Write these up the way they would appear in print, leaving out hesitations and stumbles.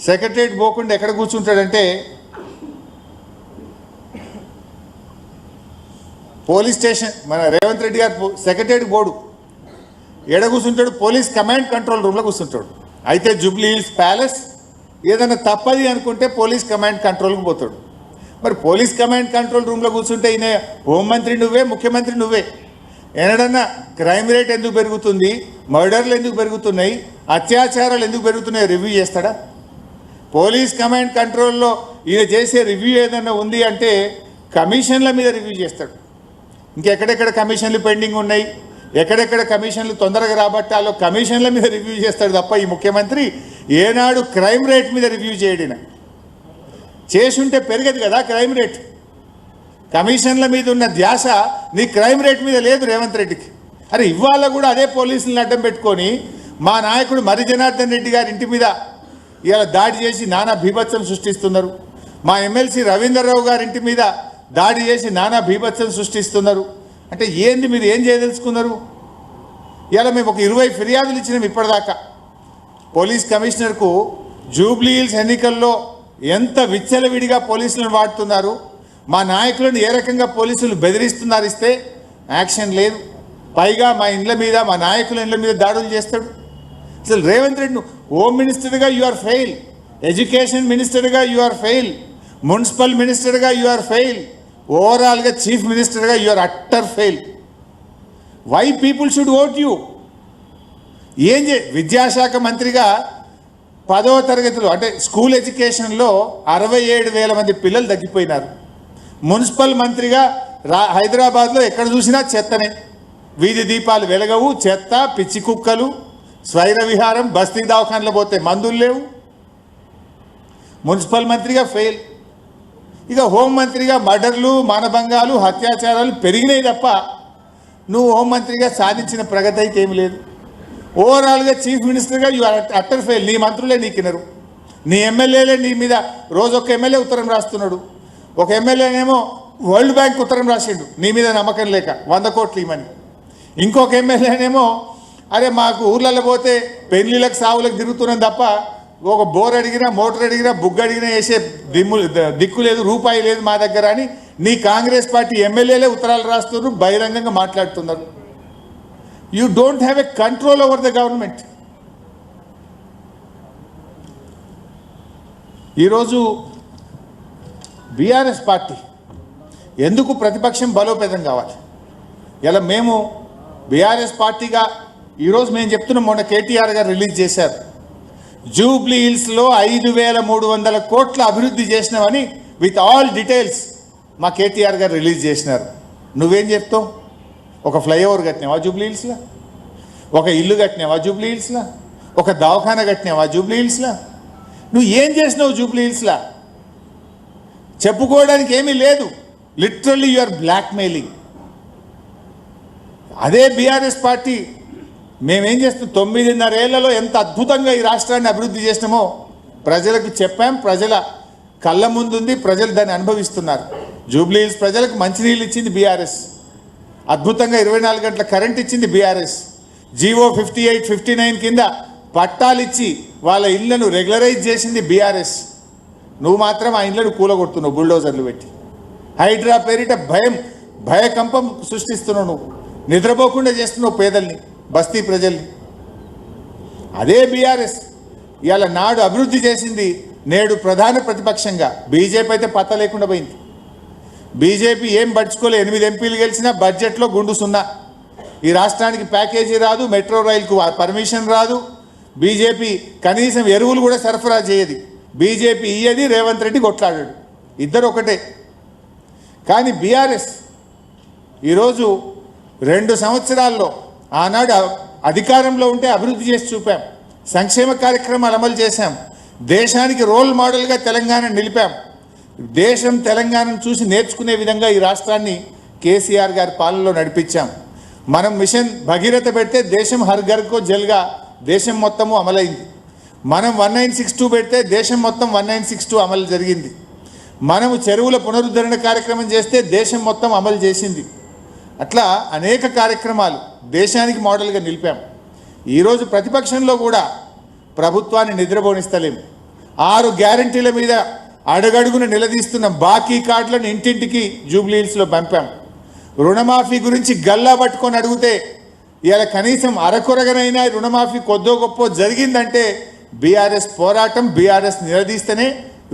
Secretariat పోకుండా ఎక్కడ కూర్చుంటాడంటే police station, మన రేవంత్ రెడ్డి గారు సెక్రటరియట్ బోర్డు ఎడ కూర్చుంటాడు, పోలీస్ కమాండ్ కంట్రోల్ రూమ్లో కూర్చుంటాడు. అయితే జూబ్లీ హిల్స్ ప్యాలెస్ ఏదైనా తప్పది అనుకుంటే పోలీస్ కమాండ్ కంట్రోల్కి పోతాడు. మరి పోలీస్ కమాండ్ కంట్రోల్ రూమ్లో కూర్చుంటే ఈయన హోంమంత్రి నువ్వే, ముఖ్యమంత్రి నువ్వే. ఏనాడన్నా క్రైమ్ రేట్ ఎందుకు పెరుగుతుంది, మర్డర్లు ఎందుకు పెరుగుతున్నాయి, అత్యాచారాలు ఎందుకు పెరుగుతున్నాయో రివ్యూ చేస్తాడా? పోలీస్ కమాండ్ కంట్రోల్లో ఈయన చేసే రివ్యూ ఏదైనా ఉంది అంటే కమిషన్ల మీద రివ్యూ చేస్తాడు. ఇంకెక్కడెక్కడ కమిషన్లు పెండింగ్ ఉన్నాయి, ఎక్కడెక్కడ కమిషన్లు తొందరగా రాబట్టాలో కమిషన్ల మీద రివ్యూ చేస్తాడు తప్ప ఈ ముఖ్యమంత్రి ఏనాడు క్రైమ్ రేట్ మీద రివ్యూ చేయడిన. చేసుంటే పెరగదు కదా క్రైమ్ రేట్. కమిషన్ల మీద ఉన్న ధ్యాస నీ క్రైమ్ రేట్ మీద లేదు రేవంత్ రెడ్డికి. అరే ఇవాళ కూడా అదే పోలీసులను అడ్డం పెట్టుకొని మా నాయకుడు మరి జనార్దన్ రెడ్డి గారి ఇంటి మీద ఇవాళ దాడి చేసి నానా బీభత్సం సృష్టిస్తున్నారు. మా ఎమ్మెల్సీ రవీంద్రరావు గారి ఇంటి మీద దాడి చేసి నానా బీభత్సం సృష్టిస్తున్నారు. అంటే ఏంది, మీరు ఏం చేయదలుచుకున్నారు? ఇలా మేము ఒక 20 ఫిర్యాదులు ఇచ్చినాం ఇప్పటిదాకా పోలీస్ కమిషనర్కు. జూబ్లీ హిల్స్ ఎన్నికల్లో ఎంత విచ్చలవిడిగా పోలీసులను వాడుతున్నారు, మా నాయకులను ఏ రకంగా పోలీసులు బెదిరిస్తున్నారు, ఇస్తే యాక్షన్ లేదు. పైగా మా ఇండ్ల మీద, మా నాయకుల ఇండ్ల మీద దాడులు చేస్తాడు. అసలు రేవంత్ రెడ్డి హోమ్ మినిస్టర్గా యు ఆర్ ఫెయిల్, ఎడ్యుకేషన్ మినిస్టర్గా యు ఆర్ ఫెయిల్, మున్సిపల్ మినిస్టర్గా యు ఆర్ ఫెయిల్, ఓవరాల్గా చీఫ్ మినిస్టర్గా you are utter fail. Why people should vote you? విద్యాశాఖ మంత్రిగా 10వ తరగతిలో అంటే స్కూల్ ఎడ్యుకేషన్లో 67,000 మంది పిల్లలు తగ్గిపోయినారు. మున్సిపల్ మంత్రిగా హైదరాబాద్లో ఎక్కడ చూసినా చెత్తనే, వీధి దీపాలు వెలగవు, చెత్త, పిచ్చి కుక్కలు, స్వైర విహారం, బస్తీ దవాఖానలో పోతే మందులు లేవు. మున్సిపల్ మంత్రిగా ఫెయిల్. ఇక హోంమంత్రిగా మర్డర్లు, మానభంగాలు, అత్యాచారాలు పెరిగినాయి తప్ప నువ్వు హోంమంత్రిగా సాధించిన ప్రగతి అయితే ఏమి లేదు. ఓవరాల్గా చీఫ్ మినిస్టర్గా యు ఆర్ అట్టర్ ఫెయిల్. నీ మంత్రులే నీకినరు, నీ ఎమ్మెల్యేలే నీ మీద రోజు ఒక ఎమ్మెల్యే ఉత్తరం రాస్తున్నాడు. ఒక ఎమ్మెల్యేనేమో వరల్డ్ బ్యాంక్ ఉత్తరం రాసిండు నీ మీద నమ్మకం లేక 100 కోట్లు ఇవ్వమని. ఇంకొక ఎమ్మెల్యేనేమో అరే మాకు ఊర్లలో పోతే పెళ్లిళ్ళకి సావులకు తిరుగుతున్నాం తప్ప ఒక బోర్ అడిగినా, మోటార్ అడిగినా, బుగ్గ అడిగినా వేసే దిక్కు లేదు, రూపాయి లేదు మా దగ్గర అని నీ కాంగ్రెస్ పార్టీ ఎమ్మెల్యేలే ఉత్తరాలు రాస్తున్నారు, బహిరంగంగా మాట్లాడుతున్నారు. You don't have a control over the government. ఈరోజు బీఆర్ఎస్ పార్టీ ఎందుకు ప్రతిపక్షం బలోపేతం కావాలి? ఇలా మేము బీఆర్ఎస్ పార్టీగా ఈరోజు మేము చెప్తున్నాం, మొన్న కేటీఆర్ గారు రిలీజ్ చేశారు, జూబ్లీ హిల్స్లో 5,300 కోట్ల అభివృద్ధి చేసినామని విత్ ఆల్ డీటెయిల్స్ మా కేటీఆర్ గారు రిలీజ్ చేసినారు. నువ్వేం చెప్తావు? ఒక ఫ్లైఓవర్ కట్టినావా జూబ్లీ హిల్స్లో? ఒక ఇల్లు కట్టినావా జూబ్లీ హిల్స్లో? ఒక దవాఖాన కట్టినావా జూబ్లీ హిల్స్లో? నువ్వు ఏం చేసినావు జూబ్లీ హిల్స్లో? చెప్పుకోవడానికి ఏమీ లేదు. Literally you are blackmailing. అదే బీఆర్ఎస్ పార్టీ మేమేం చేస్తాం, 9.5 ఏళ్లలో ఎంత అద్భుతంగా ఈ రాష్ట్రాన్ని అభివృద్ధి చేసినామో ప్రజలకు చెప్పాం. ప్రజల కళ్ళ ముందుంది, ప్రజలు దాన్ని అనుభవిస్తున్నారు. జూబ్లీ హిల్స్ ప్రజలకు మంచినీళ్ళు ఇచ్చింది బీఆర్ఎస్, అద్భుతంగా 24 గంటల కరెంట్ ఇచ్చింది బీఆర్ఎస్, జీవో 58, 59 కింద పట్టాలు ఇచ్చి వాళ్ళ ఇళ్లను రెగ్యులరైజ్ చేసింది బీఆర్ఎస్. నువ్వు మాత్రం ఆ ఇళ్లను కూలగొడుతున్నావు బుల్డోజర్లు పెట్టి. హైడ్రా పేరిట భయకంపం సృష్టిస్తున్నావు. నువ్వు నిద్రపోకుండా చేస్తున్నావు పేదల్ని, బస్తీ ప్రజల్ని. అదే బీఆర్ఎస్ ఇవాళ నాడు అభివృద్ధి చేసింది, నేడు ప్రధాన ప్రతిపక్షంగా. బీజేపీ అయితే పత్త లేకుండా పోయింది. బీజేపీ ఏం పడుచుకోలే, 8 ఎంపీలు గెలిచినా బడ్జెట్లో గుండు సున్నా. ఈ రాష్ట్రానికి ప్యాకేజీ రాదు, మెట్రో రైలుకు పర్మిషన్ రాదు. బీజేపీ కనీసం ఎరువులు కూడా సరఫరా చేయదు. బీజేపీ ఇయ్యది, రేవంత్ రెడ్డి కొట్లాడాడు, ఇద్దరు ఒకటే. కానీ బీఆర్ఎస్ ఈరోజు 2 సంవత్సరాల్లో ఆనాడు అధికారంలో ఉంటే అభివృద్ధి చేసి చూపాం, సంక్షేమ కార్యక్రమాలు అమలు చేశాం, దేశానికి రోల్ మోడల్గా తెలంగాణ నిలిపాం. దేశం తెలంగాణను చూసి నేర్చుకునే విధంగా ఈ రాష్ట్రాన్ని కేసీఆర్ గారి పాలనలో నడిపించాం. మనం మిషన్ భగీరథ పెడితే దేశం హర్ ఘర్ కో జల్గా దేశం మొత్తము అమలైంది. మనం 1962 పెడితే దేశం మొత్తం 1962 అమలు జరిగింది. మనము చెరువుల పునరుద్ధరణ కార్యక్రమం చేస్తే దేశం మొత్తం అమలు చేసింది. అట్లా అనేక కార్యక్రమాలు దేశానికి మోడల్గా నిలిపాం. ఈరోజు ప్రతిపక్షంలో కూడా ప్రభుత్వాన్ని నిద్రపోనిస్తలేము. 6 గ్యారంటీల మీద అడుగడుగున నిలదీస్తున్న బాకీ కార్డులను ఇంటింటికి జూబ్లీహిల్స్లో పంపాం. రుణమాఫీ గురించి గల్లా పట్టుకొని అడిగితే ఇవాళ కనీసం అరకొరగనైనా రుణమాఫీ కొద్దో గొప్ప జరిగిందంటే బీఆర్ఎస్ పోరాటం, బీఆర్ఎస్ నిలదీస్తేనే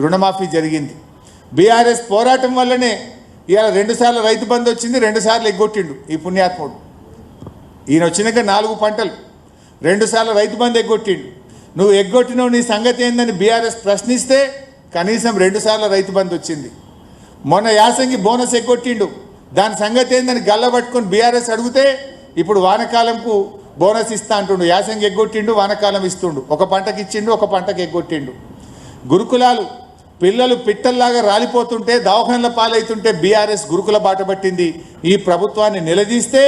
రుణమాఫీ జరిగింది. బీఆర్ఎస్ పోరాటం వల్లనే ఇవాళ 2 సార్లు రైతు బంధు వచ్చింది, 2 సార్లు ఎగ్గొట్టిండు ఈ పుణ్యాత్ముడు. ఈయన వచ్చినాక 4 పంటలు, 2 సార్లు రైతు బంధు ఎగ్గొట్టిండు. నువ్వు ఎగ్గొట్టినావు, నీ సంగతి ఏందని బీఆర్ఎస్ ప్రశ్నిస్తే కనీసం 2 సార్లు రైతు బంధు వచ్చింది. మొన్న యాసంగి బోనస్ ఎగ్గొట్టిండు, దాని సంగతి ఏందని గల్లబట్టుకొని బీఆర్ఎస్ అడిగితే ఇప్పుడు వానకాలంకు బోనస్ ఇస్తా అంటుండు. యాసంగి ఎగ్గొట్టిండు, వానకాలం ఇస్తుండు. ఒక పంటకి ఇచ్చిండు, ఒక పంటకి ఎగ్గొట్టిండు. గురుకులాలు పిల్లలు పిట్టల్లాగా రాలిపోతుంటే, దవాఖానల పాలవుతుంటే బీఆర్ఎస్ గురుకుల బాట పట్టింది. ఈ ప్రభుత్వాన్ని నిలదీస్తే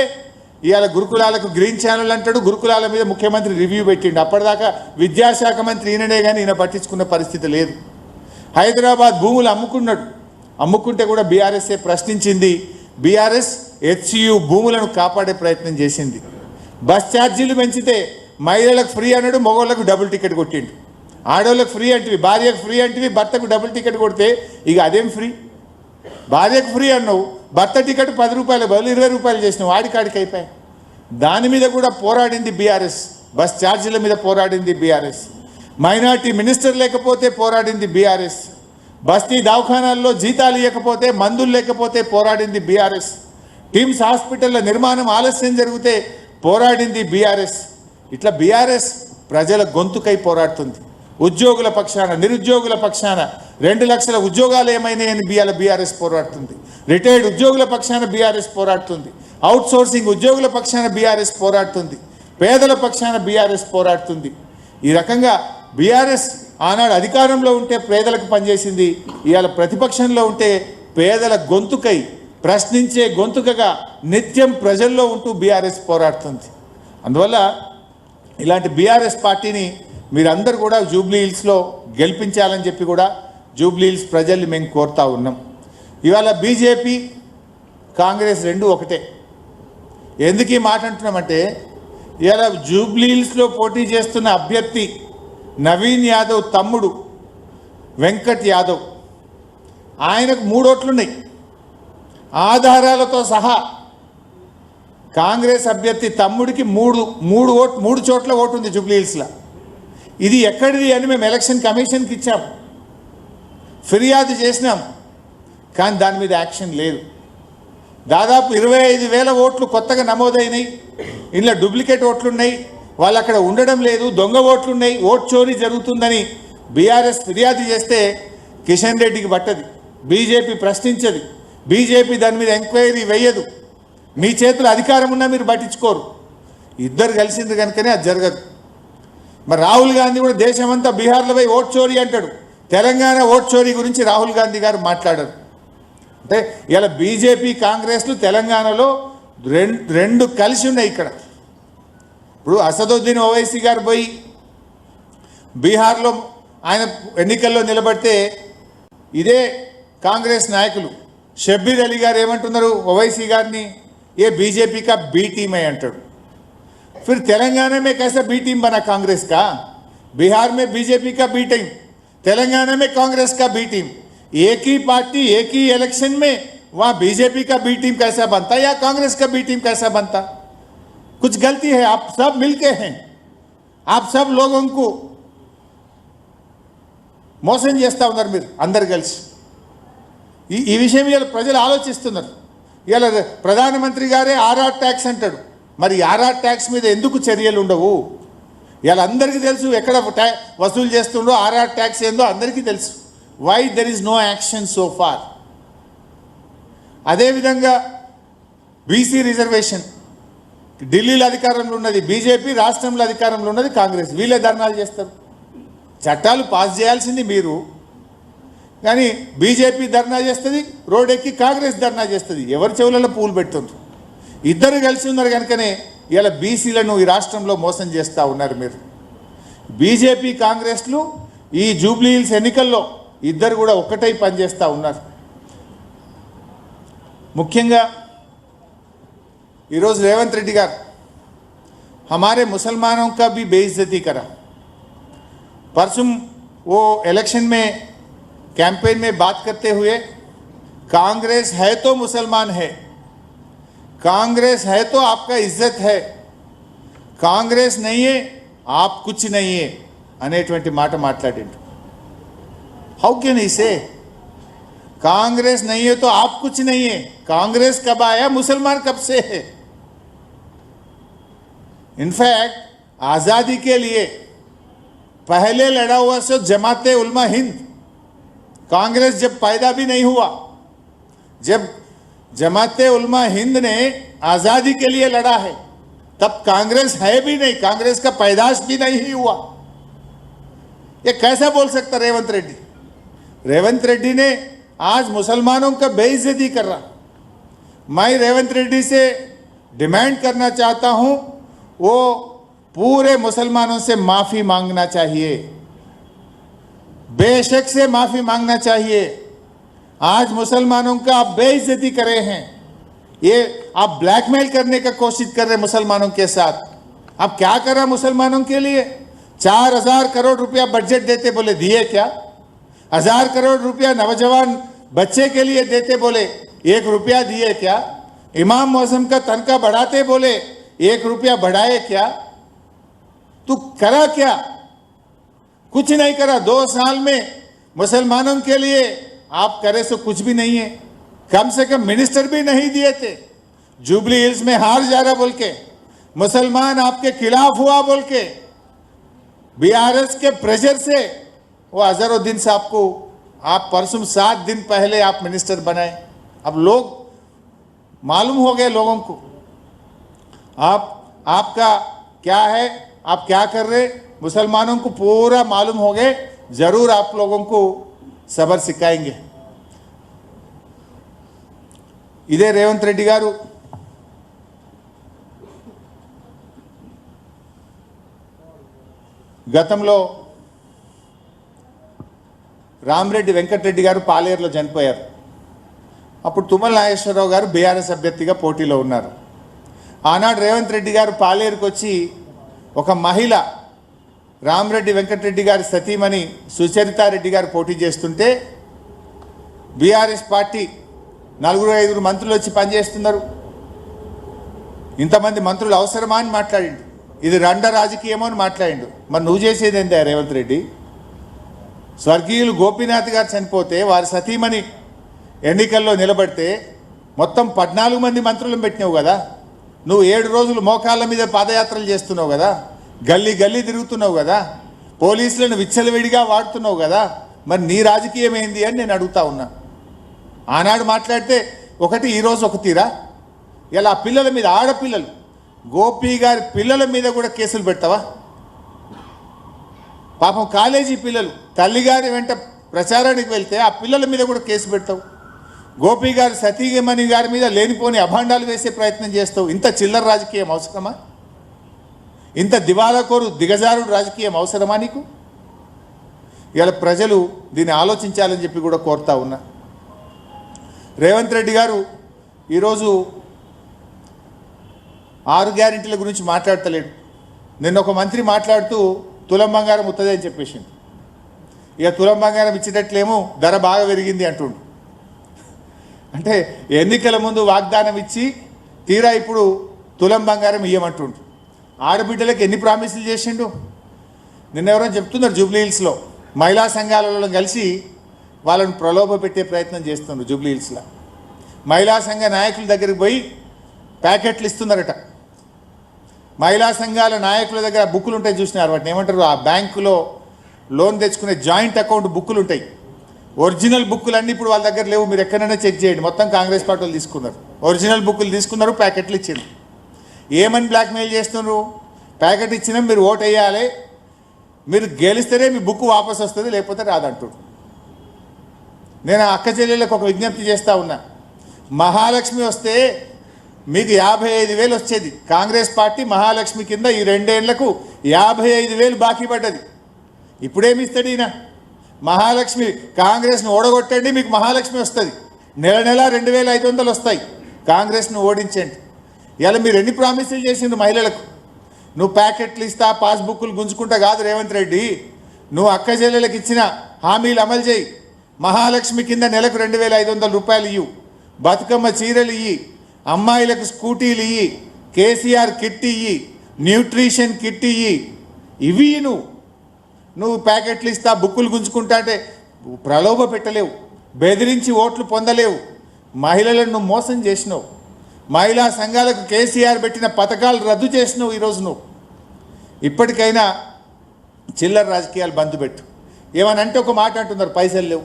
ఇవాళ గురుకులాలకు గ్రీన్ ఛానల్ అంటాడు, గురుకులాల మీద ముఖ్యమంత్రి రివ్యూ పెట్టిండు. అప్పటిదాకా విద్యాశాఖ మంత్రి ఈయననే కానీ ఈయన పట్టించుకున్న పరిస్థితి లేదు. హైదరాబాద్ భూములు అమ్ముకున్నాడు, అమ్ముకుంటే కూడా బీఆర్ఎస్ఏ ప్రశ్నించింది. బీఆర్ఎస్ హెచ్సియు భూములను కాపాడే ప్రయత్నం చేసింది. బస్ ఛార్జీలు పెంచితే మహిళలకు ఫ్రీ అన్నాడు, మగవాళ్ళకు డబుల్ టికెట్ కొట్టిండు. ఆడవాళ్ళకు ఫ్రీ అంటివి, భార్యకు ఫ్రీ అంటివి, భర్తకు డబుల్ టికెట్ కొడితే ఇక అదేం ఫ్రీ? భార్యకు ఫ్రీ అన్నావు, భర్త టికెట్ 10 రూపాయల బదులు 20 రూపాయలు చేసినావు, ఆడికాడికి అయిపోయాయి. దాని మీద కూడా పోరాడింది బీఆర్ఎస్. బస్ ఛార్జీల మీద పోరాడింది బీఆర్ఎస్. మైనార్టీ మినిస్టర్ లేకపోతే పోరాడింది బీఆర్ఎస్. బస్తీ దవాఖానాల్లో జీతాలు ఇవ్వకపోతే, మందులు లేకపోతే పోరాడింది బీఆర్ఎస్. టిమ్స్ హాస్పిటల్ల నిర్మాణం ఆలస్యం జరిగితే పోరాడింది బీఆర్ఎస్. ఇట్లా బీఆర్ఎస్ ప్రజల గొంతుకై పోరాడుతుంది. ఉద్యోగుల పక్షాన, నిరుద్యోగుల పక్షాన 2 లక్షల ఉద్యోగాలు ఏమైనాయని బీఆర్ఎస్ పోరాడుతుంది. రిటైర్డ్ ఉద్యోగుల పక్షాన బీఆర్ఎస్ పోరాడుతుంది. అవుట్ సోర్సింగ్ ఉద్యోగుల పక్షాన బీఆర్ఎస్ పోరాడుతుంది. పేదల పక్షాన బీఆర్ఎస్ పోరాడుతుంది. ఈ రకంగా బీఆర్ఎస్ ఆనాడు అధికారంలో ఉంటే పేదలకు పనిచేసింది, ఇవాళ ప్రతిపక్షంలో ఉంటే పేదల గొంతుకై, ప్రశ్నించే గొంతుకగా నిత్యం ప్రజల్లో ఉంటూ బీఆర్ఎస్ పోరాడుతుంది. అందువల్ల ఇలాంటి బీఆర్ఎస్ పార్టీని మీరందరూ కూడా జూబ్లీహిల్స్లో గెలిపించాలని చెప్పి కూడా జూబ్లీహిల్స్ ప్రజల్ని మేము కోరుతా ఉన్నాం. ఇవాళ బీజేపీ కాంగ్రెస్ 2 ఒకటే. ఎందుకు ఈ మాట అంటున్నామంటే ఇవాళ జూబ్లీహిల్స్లో పోటీ చేస్తున్న అభ్యర్థి నవీన్ యాదవ్ తమ్ముడు వెంకట్ యాదవ్, ఆయనకు 3 ఓట్లున్నాయి ఆధారాలతో సహా. కాంగ్రెస్ అభ్యర్థి తమ్ముడికి 3 చోట్ల ఓటు ఉంది జూబ్లీహిల్స్లో. ఇది ఎక్కడిది అని మేము ఎలక్షన్ కమిషన్కి ఇచ్చాం, ఫిర్యాదు చేసినాం, కానీ దాని మీద యాక్షన్ లేదు. దాదాపు 25,000 ఓట్లు కొత్తగా నమోదైనాయి. ఇందులో డూప్లికేట్ ఓట్లున్నాయి, వాళ్ళు అక్కడ ఉండడం లేదు, దొంగ ఓట్లున్నాయి, ఓట్ చోరీ జరుగుతుందని బీఆర్ఎస్ ఫిర్యాదు చేస్తే కిషన్ రెడ్డికి పట్టది, బీజేపీ ప్రశ్నించది, బీజేపీ దాని మీద ఎంక్వైరీ వేయదు. మీ చేతులు అధికారం ఉన్నా మీరు పట్టించుకోరు. ఇద్దరు కలిసింది కనుకనే అది జరగదు. మరి రాహుల్ గాంధీ కూడా దేశమంతా బీహార్లో పోయి ఓట్ చోరీ అంటాడు. తెలంగాణ ఓట్ చోరీ గురించి రాహుల్ గాంధీ గారు మాట్లాడారు. అంటే ఇలా బీజేపీ కాంగ్రెస్లు తెలంగాణలో రెండు కలిసి ఉన్నాయి. ఇక్కడ ఇప్పుడు అసదుద్దీన్ ఓవైసీ గారు పోయి బీహార్లో ఆయన ఎన్నికల్లో నిలబడితే ఇదే కాంగ్రెస్ నాయకులు షబ్బీర్ అలీ గారు ఏమంటున్నారు, ఓవైసీ గారిని ఏ बीजेपी का बी टीम है अंटाడు. फिर तेलंगाना में कैसा बी टीम बना कांग्रेस का? बिहार में बीजेपी का बी टीम, तेलंगाना में कांग्रेस का बी टीम. एक ही पार्टी एक ही इलेक्शन में वहाँ बीजेपी का बी टीम कैसा बनता या कांग्रेस का बी टीम कैसा बनता? कुछ गलती है. आप सब मिलके हैं, आप सब लोगों को మోసం చేస్తూ ఉన్నారు మీరు అందరు కలిసి. ఈ విషయం ఇలా ప్రజలు ఆలోచిస్తున్నారు. ఇలా ప్రధానమంత్రి గారే ఆర్ఆర్ ట్యాక్స్ అంటాడు. మరి ఆర్ఆర్ ట్యాక్స్ మీద ఎందుకు చర్యలు ఉండవు? ఇలా అందరికీ తెలుసు ఎక్కడ వసూలు చేస్తుండో, ఆర్ఆర్ ట్యాక్స్ ఏందో అందరికీ తెలుసు. Why there is no action so far? అదేవిధంగా బీసీ రిజర్వేషన్ ఢిల్లీలో అధికారంలో ఉన్నది బీజేపీ, రాష్ట్రంలో అధికారంలో ఉన్నది కాంగ్రెస్. వీళ్ళే ధర్నాలు చేస్తారు. చట్టాలు పాస్ చేయాల్సింది మీరు, కానీ బీజేపీ ధర్నా చేస్తుంది, రోడ్ ఎక్కి కాంగ్రెస్ ధర్నా చేస్తుంది. ఎవరి చెవులలో పూలు పెడుతుంది? ఇద్దరు కలిసి ఉన్నారు కనుకనే ఇలా బీసీలను ఈ రాష్ట్రంలో మోసం చేస్తూ ఉన్నారు మీరు. బీజేపీ కాంగ్రెస్లు ఈ జూబ్లీహిల్స్ ఎన్నికల్లో ఇద్దరు కూడా ఒక్కటై పనిచేస్తూ ఉన్నారు. ముఖ్యంగా ఈరోజు రేవంత్ రెడ్డి గారు हमारे मुसलमानों का भी बेइज्जती करा. परसों वो इलेक्शन में कैंपेन में बात करते हुए कांग्रेस है तो मुसलमान है, कांग्रेस है तो आपका इज्जत है, कांग्रेस नहीं है आप कुछ नहीं है అనేటువంటి మాట మాట్లాడిండు. हाउ कैन ही से कांग्रेस नहीं है तो आप कुछ नहीं है? कांग्रेस कब आया, मुसलमान कब से है? इनफैक्ट आज़ादी के लिए पहले लड़ा हुआ सो जमाते उलमा हिंद, कांग्रेस जब पैदा भी नहीं हुआ, जब जमाते उलमा हिंद ने आज़ादी के लिए लड़ा है तब कांग्रेस है भी नहीं, कांग्रेस का पैदाश भी नहीं हुआ. ये कैसा बोल सकता रेवंत रेड्डी? रेवंत रेड्डी ने आज मुसलमानों का बेइज्जती कर रहा. मैं रेवंत रेड्डी से डिमांड करना चाहता हूं, वो पूरे मुसलमानों से माफ़ी मांगना चाहिए, बेशक से माफ़ी मांगना चाहिए. आज मुसलमानों का आप बेइज्जती कर रहे हैं, ये आप ब्लैकमेल करने का कोशिश कर रहे हैं मुसलमानों के साथ. आप क्या कर रहा मुसलमानों के लिए? 4000 करोड़ रुपया बजट देते बोले दिए क्या? 1000 करोड़ रुपया नौजवान बच्चे के लिए देते बोले 1 रुपया दिए क्या? इमाम मौसम का तनख्वाह बढ़ाते बोले 1 रुपया बढ़ाए क्या? तू करा क्या? कुछ नहीं करा. 2 साल में मुसलमानों के लिए आप करे सो कुछ भी नहीं है. कम से कम मिनिस्टर भी नहीं दिए थे. जुबली हिल्स में हार जा रहा बोल के, मुसलमान आपके खिलाफ हुआ बोल के, बीआरएस के प्रेशर से वो अजहरुद्दीन साहब को आप परसों 7 दिन पहले आप मिनिस्टर बनाए. अब लोग मालूम हो गए लोगों को आपका क्या है, आप क्या कर रहे, मुसलमानों को पूरा मालूम हो गए. जरूर आप लोगों को सबर सिखाएंगे. ఇదే రేవంత్ రెడ్డి గారు గతంలో రామరెడ్డి వెంకటరెడ్డి గారు పాలేరులో చనిపోయారు. అప్పుడు తుమ్మల నాగేశ్వరరావు గారు బీఆర్ఎస్ అభ్యర్థిగా పోటీలో ఉన్నారు. ఆనాడు రేవంత్ రెడ్డి గారు పాలేరుకు వచ్చి ఒక మహిళ రామరెడ్డి వెంకటరెడ్డి గారి సతీమణి సుచరితారెడ్డి గారు పోటీ చేస్తుంటే బీఆర్ఎస్ పార్టీ 4-5 మంత్రులు వచ్చి పనిచేస్తున్నారు, ఇంతమంది మంత్రులు అవసరమా అని మాట్లాడిండు. ఇది రండ రాజకీయమో అని మాట్లాడిండు. మరి నువ్వు చేసేది ఏందా రేవంత్ రెడ్డి? స్వర్గీయులు గోపీనాథ్ గారు చనిపోతే వారి సతీమణి ఎన్నికల్లో నిలబడితే మొత్తం 14 మంది మంత్రులను పెట్టినావు కదా. నువ్వు 7 రోజులు మోకాళ్ళ మీద పాదయాత్రలు చేస్తున్నావు కదా, గల్లీ గల్లీ తిరుగుతున్నావు కదా, పోలీసులను విచ్చలవిడిగా వాడుతున్నావు కదా. మరి నీ రాజకీయం ఏంది అని నేను అడుగుతా ఉన్నా. ఆనాడు మాట్లాడితే ఒకటి, ఈరోజు ఒక తీరా. ఇలా పిల్లల మీద, ఆడపిల్లలు గోపి గారి పిల్లల మీద కూడా కేసులు పెడతావా? పాపం కాలేజీ పిల్లలు తల్లిగారి వెంట ప్రచారానికి వెళ్తే ఆ పిల్లల మీద కూడా కేసు పెడతావు. గోపి గారి సతీమణి గారి మీద లేనిపోని అభాండాలు వేసే ప్రయత్నం చేస్తావు. ఇంత చిల్లర రాజకీయం అవసరమా? ఇంత దివాలాకోరు దిగజారుడు రాజకీయం అవసరమా నీకు? ఇలా ప్రజలు దీన్ని ఆలోచించాలని చెప్పి కూడా కోరుతా ఉన్నా. రేవంత్ రెడ్డి గారు ఈరోజు 6 గ్యారెంటీల గురించి మాట్లాడతలేడు. నిన్న ఒక మంత్రి మాట్లాడుతూ తులం బంగారం ఉత్తదే అని చెప్పేసింది. ఇక తులం బంగారం ఇచ్చేటట్లేమో ధర బాగా పెరిగింది అంటుండు. అంటే ఎన్నికల ముందు వాగ్దానం ఇచ్చి తీరా ఇప్పుడు తులం బంగారం ఇయ్యమంటుండు. ఆడబిడ్డలకు ఎన్ని ప్రామిసులు చేసిండు? నిన్న ఎవరైనా చెప్తున్నారు, జూబ్లీ హిల్స్లో మహిళా సంఘాలలో కలిసి వాళ్ళను ప్రలోభ పెట్టే ప్రయత్నం చేస్తున్నారు. జూబ్లీ హిల్స్లో మహిళా సంఘ నాయకుల దగ్గరికి పోయి ప్యాకెట్లు ఇస్తున్నారట. మహిళా సంఘాల నాయకుల దగ్గర బుక్కులు ఉంటాయి, చూసినారు వాటిని ఏమంటారు, ఆ బ్యాంకులో లోన్ తెచ్చుకునే జాయింట్ అకౌంట్ బుక్కులు ఉంటాయి. ఒరిజినల్ బుక్కులు అన్నీ ఇప్పుడు వాళ్ళ దగ్గర లేవు, మీరు ఎక్కడైనా చెక్ చేయండి. మొత్తం కాంగ్రెస్ పార్టీ వాళ్ళు తీసుకున్నారు, ఒరిజినల్ బుక్కులు తీసుకున్నారు, ప్యాకెట్లు ఇచ్చారు. ఏమని బ్లాక్మెయిల్ చేస్తున్నారు? ప్యాకెట్ ఇచ్చినా మీరు ఓటు వేయాలి, మీరు గెలిస్తేనే మీ బుక్ వాపసు వస్తుంది, లేకపోతే రాదంటారు. నేను అక్క చెల్లెళ్ళకు ఒక విజ్ఞప్తి చేస్తూ ఉన్నా. మహాలక్ష్మి వస్తే మీకు 55,000 వచ్చేది. కాంగ్రెస్ పార్టీ మహాలక్ష్మి కింద ఈ 2 ఏళ్లకు 55,000 బాకీ పడ్డది. ఇప్పుడేమి ఇస్తాడు ఈయన? మహాలక్ష్మి కాంగ్రెస్ను ఓడగొట్టండి, మీకు మహాలక్ష్మి వస్తుంది. నెల నెల 2,500 వస్తాయి. కాంగ్రెస్ను ఓడించండి. ఇలా మీరు ఎన్ని ప్రామిసులు చేసిండ్రు మహిళలకు? నువ్వు ప్యాకెట్లు ఇస్తా, పాస్బుక్లు గుంజుకుంటా కాదు రేవంత్ రెడ్డి, నువ్వు అక్క చెల్లెలకు ఇచ్చిన హామీలు అమలు చేయి. మహాలక్ష్మి కింద నెలకు 2,500 రూపాయలు ఇయ్యు, బతుకమ్మ చీరలు ఇయ్యి, అమ్మాయిలకు స్కూటీలు ఇయ్యి, కేసీఆర్ కిట్ ఇయ్యి, న్యూట్రిషన్ కిట్ ఇయ్యి. ఇవి నువ్వు ప్యాకెట్లు ఇస్తా బుక్కులు గుంజుకుంటా అంటే ప్రలోభ పెట్టలేవు, బెదిరించి ఓట్లు పొందలేవు. మహిళలను నువ్వు మోసం చేసినావు. మహిళా సంఘాలకు కేసీఆర్ పెట్టిన పథకాలు రద్దు చేసినావు. ఈరోజు నువ్వు ఇప్పటికైనా చిల్లర రాజకీయాలు బంద్ పెట్టు. ఏమనంటే ఒక మాట అంటున్నారు, పైసలు లేవు.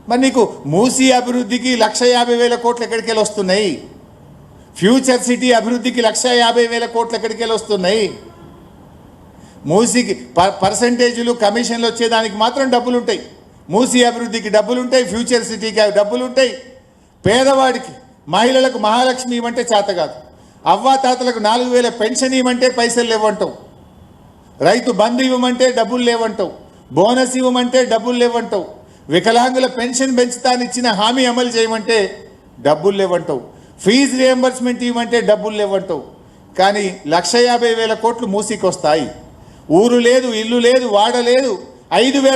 మరి నీకు మూసీ అభివృద్ధికి 1,50,000 కోట్లు ఎక్కడికి వెళ్ళి వస్తున్నాయి? ఫ్యూచర్ సిటీ అభివృద్ధికి 1,50,000 కోట్లు ఎక్కడికి వెళ్ళి వస్తున్నాయి? మూసీకి పర్సంటేజీలు కమిషన్లు వచ్చేదానికి మాత్రం డబ్బులు ఉంటాయి. మూసీ అభివృద్ధికి డబ్బులు ఉంటాయి, ఫ్యూచర్ సిటీకి డబ్బులు ఉంటాయి. పేదవాడికి మహిళలకు మహాలక్ష్మి ఇవ్వమంటే చేత కాదు, అవ్వాతాతలకు 4,000 పెన్షన్ ఇవ్వమంటే పైసలు లేవంటావు, రైతు బంధు ఇవ్వమంటే డబ్బులు లేవంటావు, బోనస్ ఇవ్వమంటే డబ్బులు లేవంటావు, వికలాంగుల పెన్షన్ పెంచుతానిచ్చిన హామీ అమలు చేయమంటే డబ్బులు లేవంటావు, ఫీజు రియంబర్స్మెంట్ ఇవ్వమంటే డబ్బులు లేవంటావు. కానీ 1,50,000 కోట్లు మూసీకి వస్తాయి. ఊరు లేదు, ఇల్లు లేదు, వాడ లేదు, 5,000